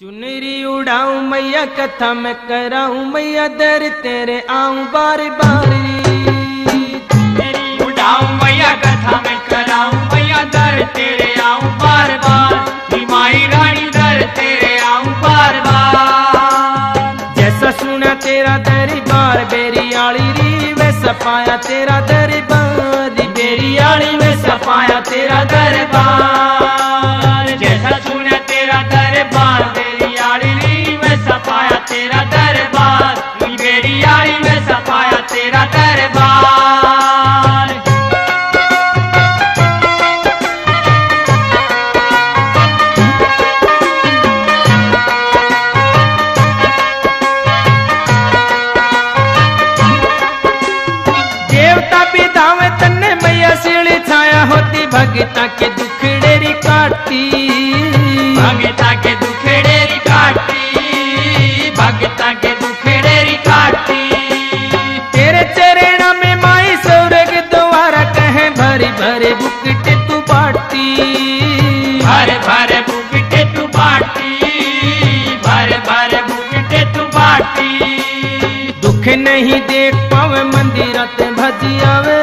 चुनरी उड़ाऊं मैया कथा मैं कराऊं मैया दर तेरे आऊं बार बार। चुनरी उड़ाऊं मैया कथा मैं कराऊं मैया दर तेरे आऊं बार बार। माई रानी दर तेरे आऊं बार बार। जैसा सुना तेरा दरबार बेरी आली री वैसा पाया तेरा दरबार। बेरी आली वैसा पाया तेरा दरबार। जैसा सुना तेरा दरबार बेरी आली री वैसा पाया तेरा दरबार। बेरी आली वैसा पाया तेरा दरबार। देवता भी दावे तन्ने मैया सीढ़ी छाया होती भगता के दुखड़ेरी काटती। भगता के दुखड़ेरी काटती। भगता के दुखड़ेरी काटती। तेरे चरण में माई स्वर्ग द्वारा कहे भरी भरे बुकटे तू बाटती। भरे भरे बुकटे तू बाटती। भरे भरे बुकटे तू बाटती। दुख नहीं देख पावे मंदिरत भजियावे।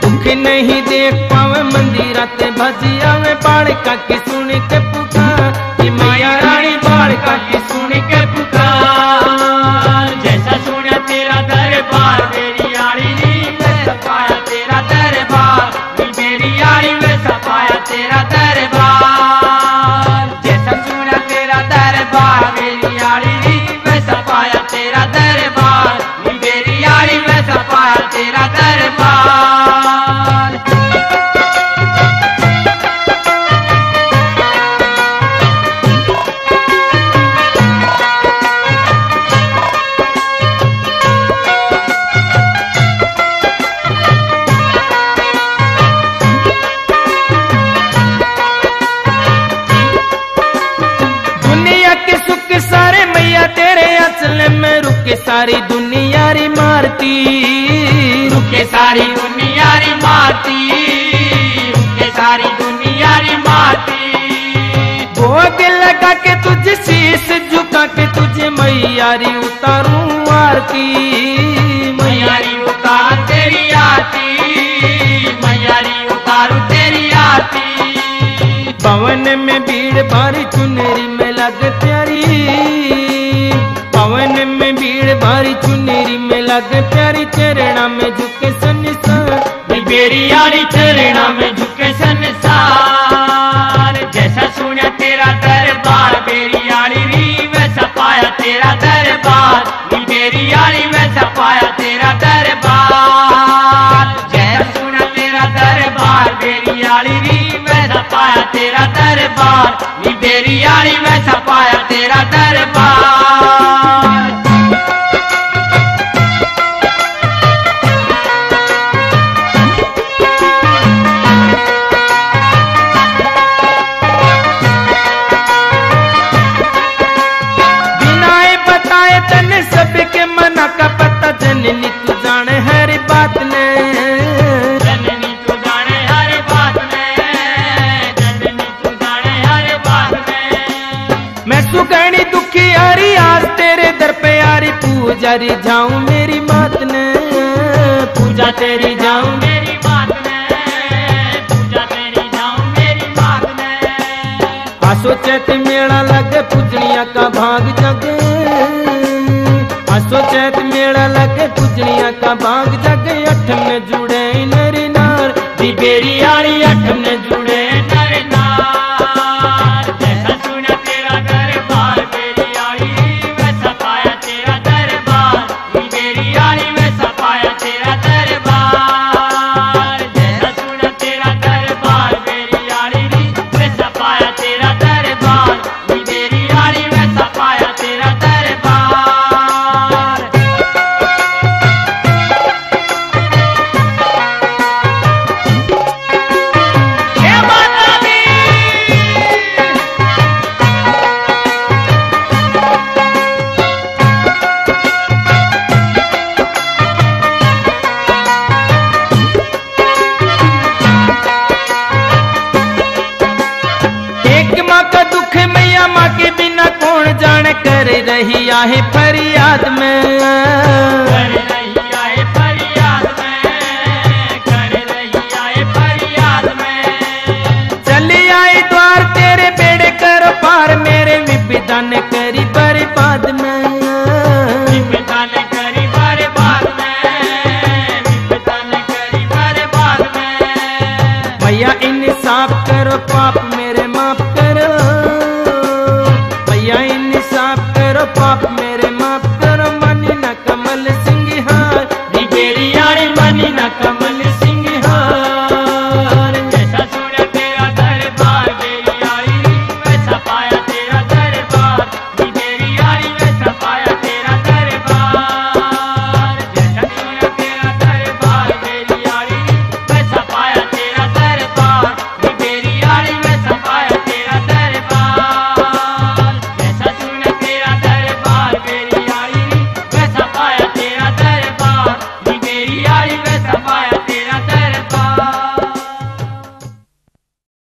दुख नहीं देख पावे मंदिरत भजियावे। बालिका की सुन के पुकार कि मैया रानी बालिका की सुन के पुकार। जैसा सुना तेरा दरबार मेरी आड़ी री वैसा पाया तेरा दरबार। मेरी आड़ी वैसा पाया तेरा दरबार। जैसा सुना तेरा दरबार मेरी आड़ी री वैसा पाया तेरा दरबार। मेरी आड़ी वैसा पाया तेरा दरबार। दुनिया के सुख सारे मैया तेरे असल में रुके सारी दुनिया री मारती। रुके सारी दुनिया री मारती। रुके सारी दुनिया री मारती। भोग लगा के तुझे शीश झुका के तुझे मैया री उतारूं आरती। मैया री उतार तेरी आरती। मैया री उतारू तेरी आरती। पवन में भीड़ भारी चुनरी में लग प्यारी। पवन में भीड़ भारी चुनरी में लग प्यारी। चरणा में झुके संसार बेरी आली चरणा में झुके संसार। जैसा सुना तेरा दरबार बेरी आली री वैसा पाया तेरा दरबार। बेरी आली वैसा पाया तेरा दरबार। जैसा सुना तेरा दरबार बेरी आली री वैसा पाया तेरा दरबार। बेरी आली वैसा पाया तेरा दरबार। बिनाए बताए तने सबके मना का पता जननी तू जाने हर बात ने। जननी तू जाने हर बात में। जननी तू जाने हर बात में। मैं सुगैनी दुखी यारी आज तेरे दर पे यारी पूजारी जाऊं मेरी मात ने। पूजा तेरी जाऊं मेरी बात में। पूजा तेरी जाऊं मेरी बात में। आसो चैत मेला लगे पूजनिया का भाग जगे। आसो चैत मेला लगे पूजनिया का भाग जगे। अठ में जुड़े नर नार दी बेरी आली अठ में जुड़े नर नार। जैसा सुना तेरा दरबार बेरी आली वैसा पाया तेरा दरबार। बेरी आली वैसा पाया तेरा दरबार। जैसा सुना तेरा दरबार बेरी आली वैसा पाया तेरा दरबार। बेरी आली वैसा पाया तेरा दरबार। हे रही आहे फरियाद में, कर रही आए फरियाद में, कर रही आए फरियाद में। चली आई द्वार तेरे बेड़े कर पार, मेरे विपदा ने करी बर्बाद में, विपदा ने करी बर्बाद में, विपदा ने करी बर्बाद में। भैया इंसाफ करो पाप मेरे माफ करो, भैया इंसाफ करो पाप